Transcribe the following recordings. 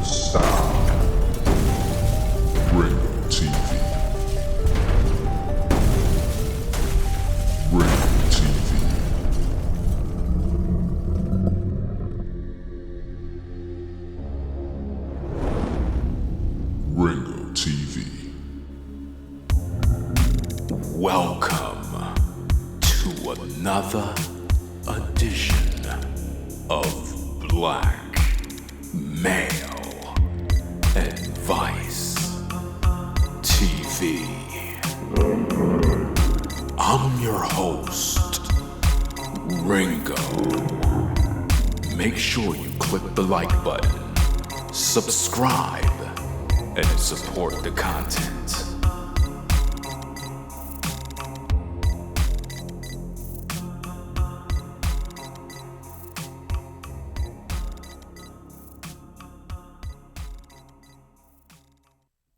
sound. Ringo TV. Ringo TV. Ringo TV. Welcome to another edition of Black Male Advice TV. I'm your host, Ringo. Make sure you click the like button, subscribe, and support the content.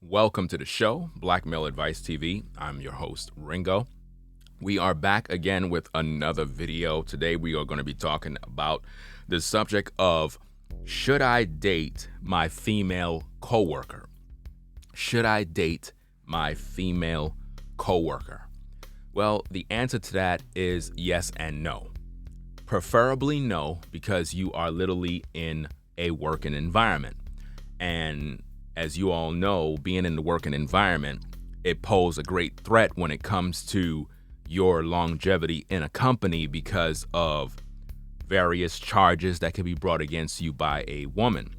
Welcome to the show, Black Male Advice TV. I'm your host, Ringo. We are back again with another video. Today we are going to be talking about the subject of, should I date my female coworker? Should I date my female coworker? Well, the answer to that is yes and no. Preferably no, because you are literally in a working environment. And as you all know, being in the working environment, it poses a great threat when it comes to your longevity in a company because of various charges that can be brought against you by a woman,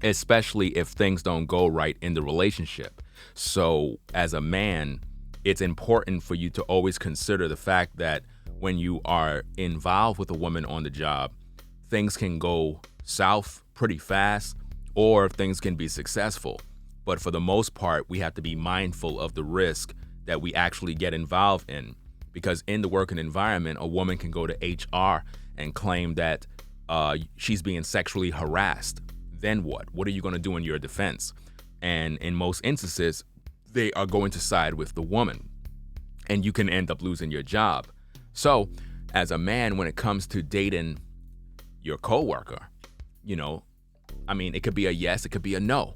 especially if things don't go right in the relationship. So as a man, it's important for you to always consider the fact that when you are involved with a woman on the job, things can go south pretty fast, or things can be successful. But for the most part, we have to be mindful of the risk that we actually get involved in. Because in the working environment, a woman can go to HR and claim that she's being sexually harassed. Then what? What are you going to do in your defense? And in most instances, they are going to side with the woman. And you can end up losing your job. So as a man, when it comes to dating your coworker, it could be a yes, it could be a no.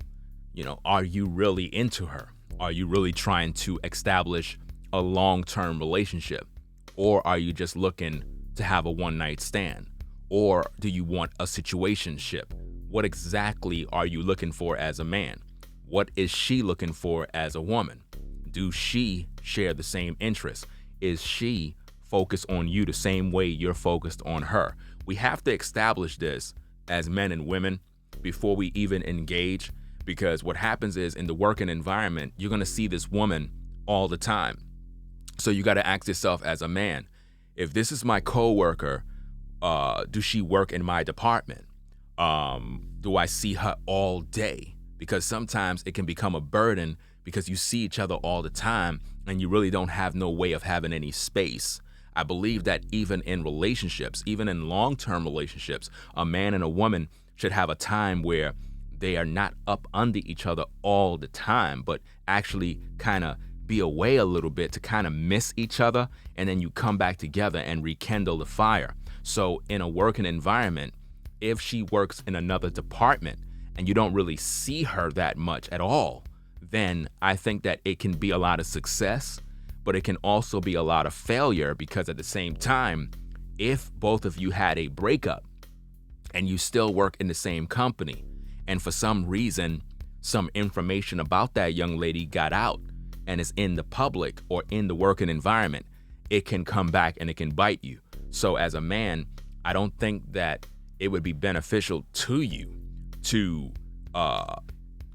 Are you really into her? Are you really trying to establish a long-term relationship? Or are you just looking to have a one-night stand? Or do you want a situationship? What exactly are you looking for as a man? What is she looking for as a woman? Do she share the same interests? Is she focused on you the same way you're focused on her? We have to establish this as men and women before we even engage, because what happens is in the working environment, you're going to see this woman all the time. So you got to ask yourself as a man, if this is my coworker, do she work in my department? Do I see her all day? Because sometimes it can become a burden because you see each other all the time and you really don't have no way of having any space. I believe that even in relationships, even in long-term relationships, a man and a woman should have a time where they are not up under each other all the time, but actually kind of be away a little bit to kind of miss each other, and then you come back together and rekindle the fire. So in a working environment, if she works in another department and you don't really see her that much at all, then I think that it can be a lot of success, but it can also be a lot of failure, because at the same time, if both of you had a breakup and you still work in the same company, and for some reason, some information about that young lady got out and is in the public or in the working environment, it can come back and it can bite you. So as a man, I don't think that it would be beneficial to you to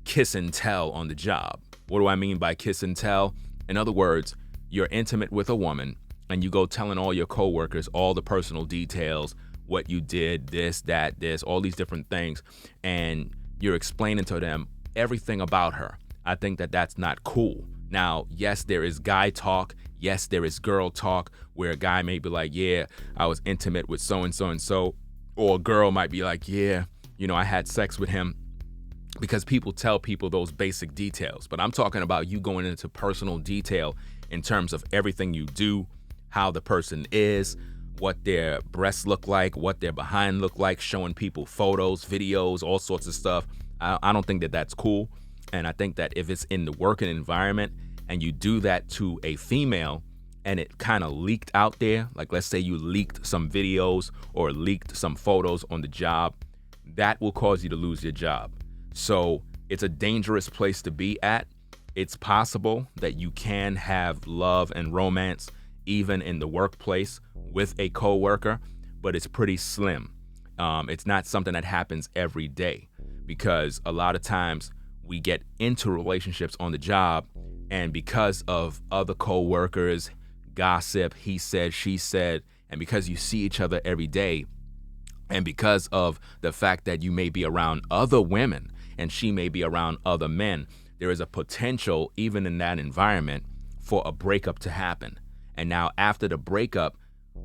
kiss and tell on the job. What do I mean by kiss and tell? In other words, you're intimate with a woman and you go telling all your coworkers all the personal details, what you did, this, that, this, all these different things, and you're explaining to them everything about her. I think that that's not cool. Now, yes, there is guy talk. Yes, there is girl talk, where a guy may be like, yeah, I was intimate with so-and-so and so, or a girl might be like, yeah, I had sex with him, because people tell people those basic details. But I'm talking about you going into personal detail in terms of everything you do, how the person is, what their breasts look like, what their behind look like, showing people photos, videos, all sorts of stuff. I don't think that that's cool. And I think that if it's in the working environment and you do that to a female and it kind of leaked out there, like let's say you leaked some videos or leaked some photos on the job, that will cause you to lose your job. So it's a dangerous place to be at. It's possible that you can have love and romance even in the workplace with a coworker, but it's pretty slim. It's not something that happens every day, because a lot of times we get into relationships on the job, and because of other coworkers, gossip, he said, she said, and because you see each other every day, and because of the fact that you may be around other women and she may be around other men, there is a potential, even in that environment, for a breakup to happen. And now after the breakup,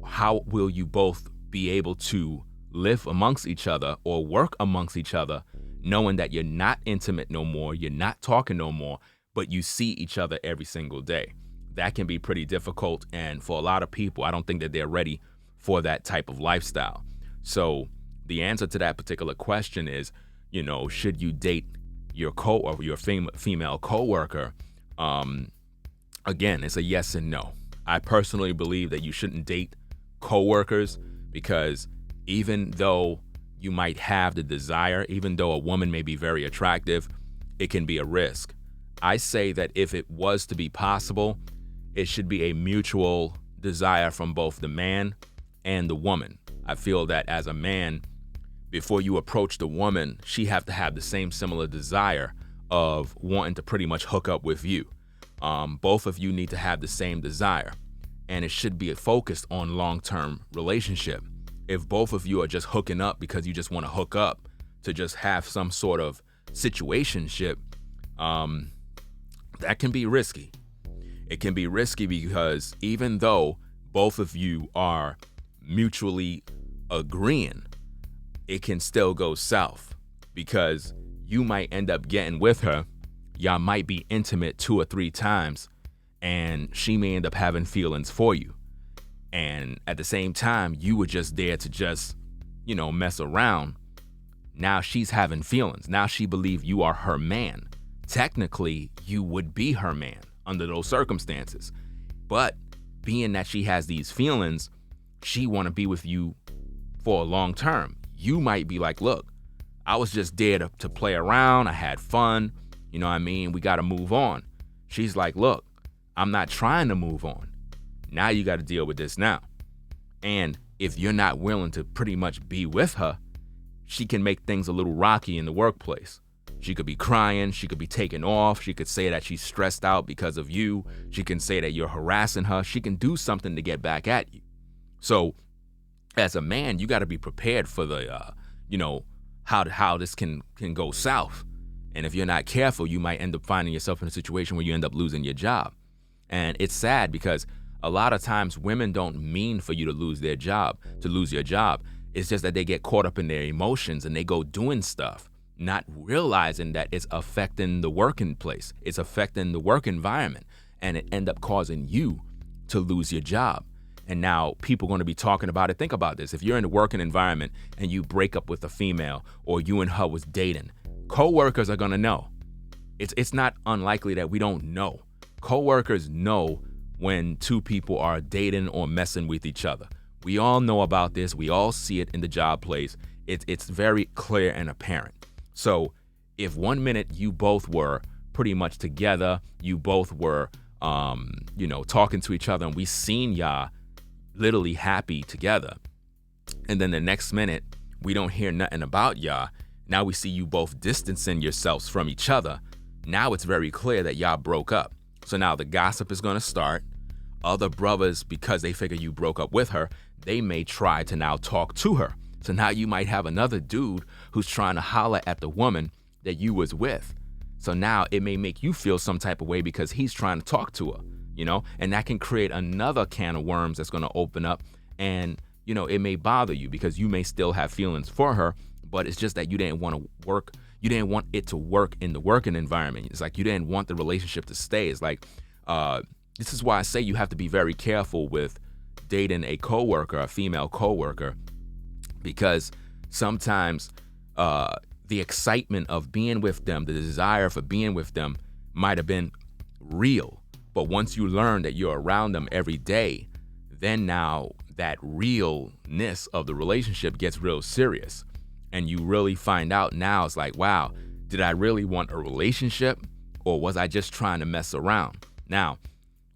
how will you both be able to live amongst each other or work amongst each other, knowing that you're not intimate no more, you're not talking no more, but you see each other every single day? That can be pretty difficult. And for a lot of people, I don't think that they're ready for that type of lifestyle. So the answer to that particular question is, should you date your female coworker? Again, it's a yes and no. I personally believe that you shouldn't date coworkers, because even though you might have the desire, even though a woman may be very attractive, it can be a risk. I say that if it was to be possible, it should be a mutual desire from both the man and the woman. I feel that as a man, before you approach the woman, she have to have the same similar desire of wanting to pretty much hook up with you. Both of you need to have the same desire, and it should be focused on long-term relationship. If both of you are just hooking up because you just want to hook up to just have some sort of situationship, that can be risky. It can be risky because even though both of you are mutually agreeing, it can still go south, because you might end up getting with her. Y'all might be intimate 2 or 3 times, and she may end up having feelings for you. And at the same time, you were just there to just, mess around. Now she's having feelings. Now she believes you are her man. Technically, you would be her man under those circumstances. But being that she has these feelings, she want to be with you for a long term. You might be like, look, I was just there to play around. I had fun. You know what I mean? We got to move on. She's like, look, I'm not trying to move on. Now you got to deal with this now. And if you're not willing to pretty much be with her, she can make things a little rocky in the workplace. She could be crying. She could be taken off. She could say that she's stressed out because of you. She can say that you're harassing her. She can do something to get back at you. So as a man, you got to be prepared for the, how this can go south. And if you're not careful, you might end up finding yourself in a situation where you end up losing your job. And it's sad because a lot of times women don't mean for you to lose your job. It's just that they get caught up in their emotions and they go doing stuff, not realizing that it's affecting the working place. It's affecting the work environment, and it end up causing you to lose your job. And now people are going to be talking about it. Think about this. If you're in the working environment and you break up with a female, or you and her was dating, coworkers are going to know. It's not unlikely that we don't know. Coworkers know when two people are dating or messing with each other. We all know about this. We all see it in the job place. It's very clear and apparent. So if 1 minute you both were pretty much together, you both were, talking to each other, and we seen y'all literally happy together, and then the next minute we don't hear nothing about y'all. Now we see you both distancing yourselves from each other. Now it's very clear that y'all broke up. So now the gossip is going to start. Other brothers, because they figure you broke up with her, they may try to now talk to her. So now you might have another dude who's trying to holler at the woman that you was with. So now it may make you feel some type of way because he's trying to talk to her, and that can create another can of worms that's going to open up. And, it may bother you because you may still have feelings for her, but it's just that you didn't want to work. You didn't want it to work in the working environment. It's like you didn't want the relationship to stay. It's like, this is why I say you have to be very careful with dating a coworker, a female coworker, because sometimes the excitement of being with them, the desire for being with them might have been real. But once you learn that you're around them every day, then now that realness of the relationship gets real serious. And you really find out now, it's like, wow, did I really want a relationship, or was I just trying to mess around? Now,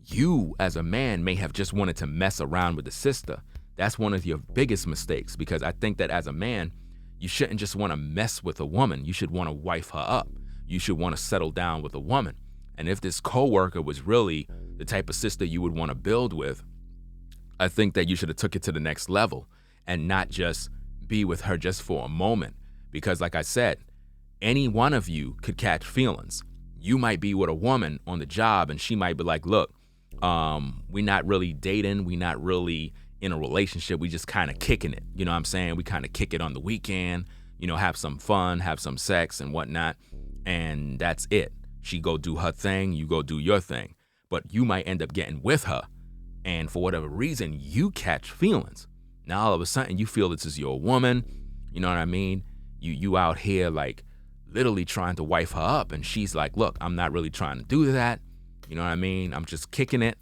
you as a man may have just wanted to mess around with the sister. That's one of your biggest mistakes, because I think that as a man, you shouldn't just want to mess with a woman. You should want to wife her up. You should want to settle down with a woman. And if this coworker was really the type of sister you would want to build with, I think that you should have took it to the next level and not just be with her just for a moment. Because like I said, any one of you could catch feelings. You might be with a woman on the job and she might be like, look, we're not really dating. We're not really in a relationship. We just kind of kicking it. You know what I'm saying? We kind of kick it on the weekend, have some fun, have some sex and whatnot. And that's it. She go do her thing. You go do your thing. But you might end up getting with her. And for whatever reason, you catch feelings. Now, all of a sudden, you feel this is your woman. You know what I mean? You out here like literally trying to wife her up. And she's like, look, I'm not really trying to do that. You know what I mean? I'm just kicking it.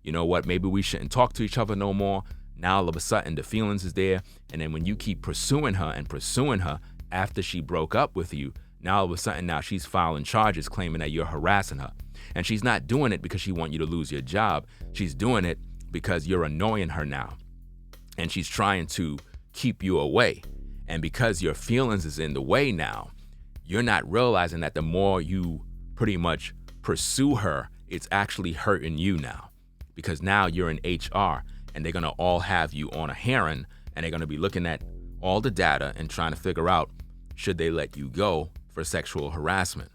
You know what? Maybe we shouldn't talk to each other no more. Now, all of a sudden, the feelings is there. And then when you keep pursuing her after she broke up with you, now all of a sudden, now she's filing charges claiming that you're harassing her. And she's not doing it because she wants you to lose your job. She's doing it because you're annoying her now. And she's trying to keep you away. And because your feelings is in the way now, you're not realizing that the more you pretty much pursue her, it's actually hurting you now. Because now you're in HR and they're going to all have you on a hearing and they're going to be looking at all the data and trying to figure out, should they let you go for sexual harassment?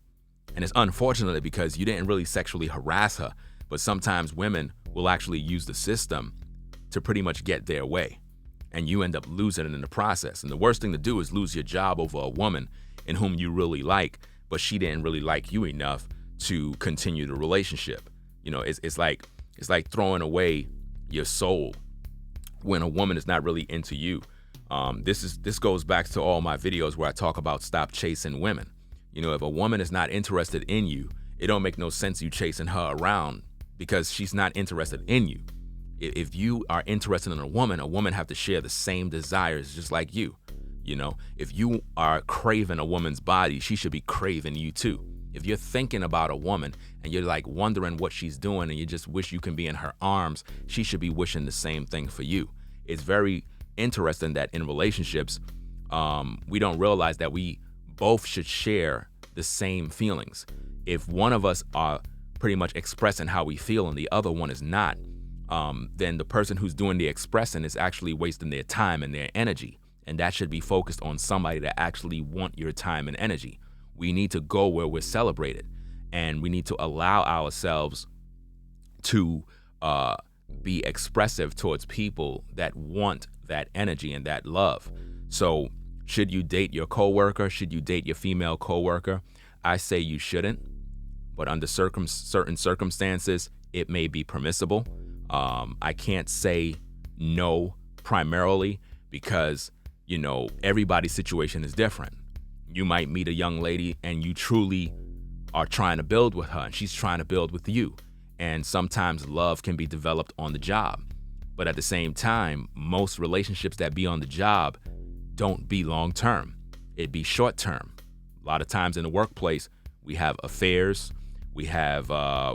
And it's unfortunately because you didn't really sexually harass her, but sometimes women will actually use the system to pretty much get their way. And you end up losing it in the process. And the worst thing to do is lose your job over a woman in whom you really like, but she didn't really like you enough to continue the relationship. It's like throwing away your soul when a woman is not really into you. This goes back to all my videos where I talk about stop chasing women. If a woman is not interested in you, it don't make no sense you chasing her around because she's not interested in you. If you are interested in a woman have to share the same desires just like you. If you are craving a woman's body, she should be craving you too. If you're thinking about a woman and you're like wondering what she's doing and you just wish you can be in her arms, she should be wishing the same thing for you. It's very interesting that in relationships, we don't realize that we both should share the same feelings. If one of us are pretty much expressing how we feel and the other one is not, then the person who's doing the expressing is actually wasting their time and their energy. And that should be focused on somebody that actually want your time and energy. We need to go where we're celebrated, and we need to allow ourselves to be expressive towards people that want that energy and that love. So should you date your coworker? Should you date your female coworker? I say you shouldn't, but under certain circumstances, it may be permissible. I can't say no primarily because, everybody's situation is different. You might meet a young lady and you truly are trying to build with her and she's trying to build with you. And sometimes love can be developed on the job. But at the same time, most relationships that be on the job don't be long term. It be short term. A lot of times in the workplace, we have affairs. We have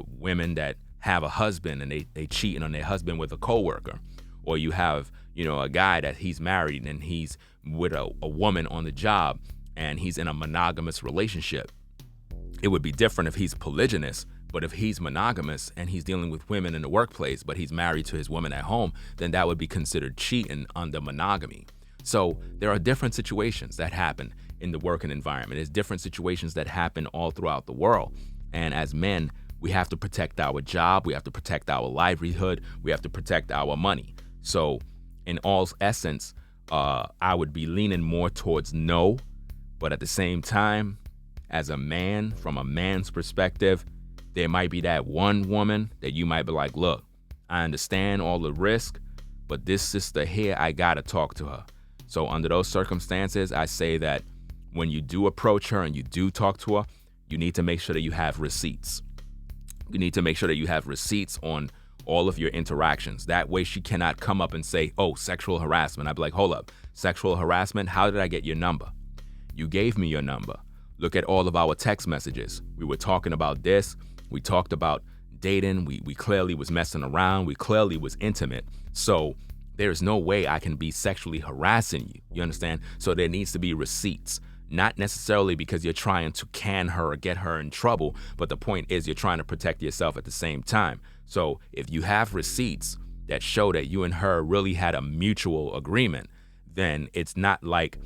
women that have a husband and they cheating on their husband with a coworker. Or you have, a guy that he's married and he's with a woman on the job and he's in a monogamous relationship. It would be different if he's polygynous, but if he's monogamous and he's dealing with women in the workplace, but he's married to his woman at home, then that would be considered cheating under monogamy. So there are different situations that happen in the working environment. There's different situations that happen all throughout the world. And as men, we have to protect our job. We have to protect our livelihood. We have to protect our money. So in all essence, I would be leaning more towards no. But at the same time, as a man, from a man's perspective, there might be that one woman that you might be like, look, I understand all the risk, but this sister here, I gotta talk to her. So under those circumstances, I say that when you do approach her and you do talk to her, you need to make sure that you have receipts. You need to make sure that you have receipts on all of your interactions. That way she cannot come up and say, oh, sexual harassment. I'd be like, hold up, sexual harassment? How did I get your number? You gave me your number. Look at all of our text messages. We were talking about this. We talked about dating. We clearly was messing around. We clearly was intimate. So there's no way I can be sexually harassing you. You understand? So there needs to be receipts. Not necessarily because you're trying to can her or get her in trouble, but the point is you're trying to protect yourself at the same time. So if you have receipts that show that you and her really had a mutual agreement, then it's not like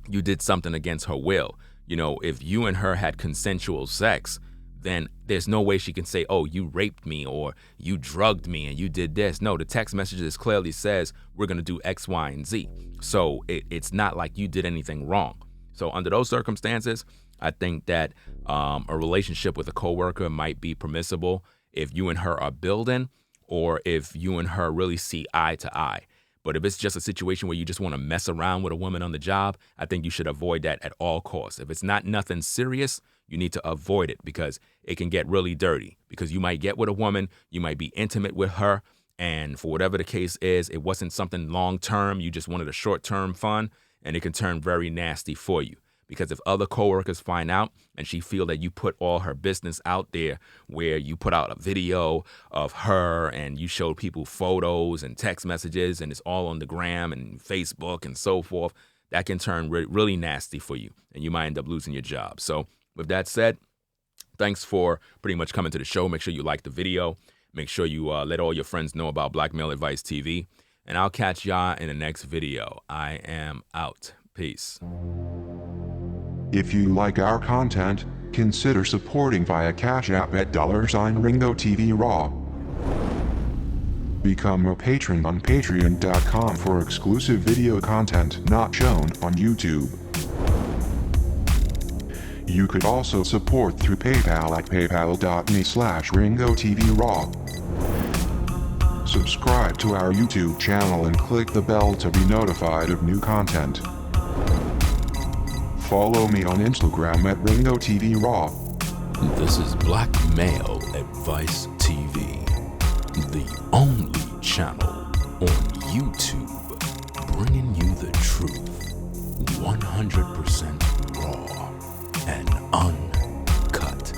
you did something against her will. You know, if you and her had consensual sex, then there's no way she can say, oh, you raped me or you drugged me and you did this. No, the text messages clearly says we're going to do X, Y, and Z. So it's not like you did anything wrong. So under those circumstances, I think that a relationship with a coworker might be permissible if you and her are building or if you and her really see eye to eye. But if it's just a situation where you just want to mess around with a woman on the job, I think you should avoid that at all costs. If it's not nothing serious, you need to avoid it because it can get really dirty. Because you might get with a woman, you might be intimate with her, and for whatever the case is, it wasn't something long-term. You just wanted a short-term fun, and it can turn very nasty for you. Because if other coworkers find out and she feel that you put all her business out there where you put out a video of her and you showed people photos and text messages and it's all on the gram and Facebook and so forth, that can turn really nasty for you and you might end up losing your job. So with that said, thanks for pretty much coming to the show. Make sure you like the video. Make sure you let all your friends know about Black Male Advice TV. And I'll catch y'all in the next video. I am out. Peace. If you like our content, consider supporting via Cash App at $Ringo TV Raw. Become a patron on patreon.com for exclusive video content not shown on YouTube. You could also support through PayPal at paypal.me/Ringo TV Raw. Subscribe to our YouTube channel and click the bell to be notified of new content. Follow me on Instagram at Ringo TV Raw. This is Black Male Advice TV, the only channel on YouTube bringing you the truth, 100% raw and uncut.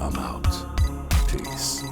I'm out. Peace.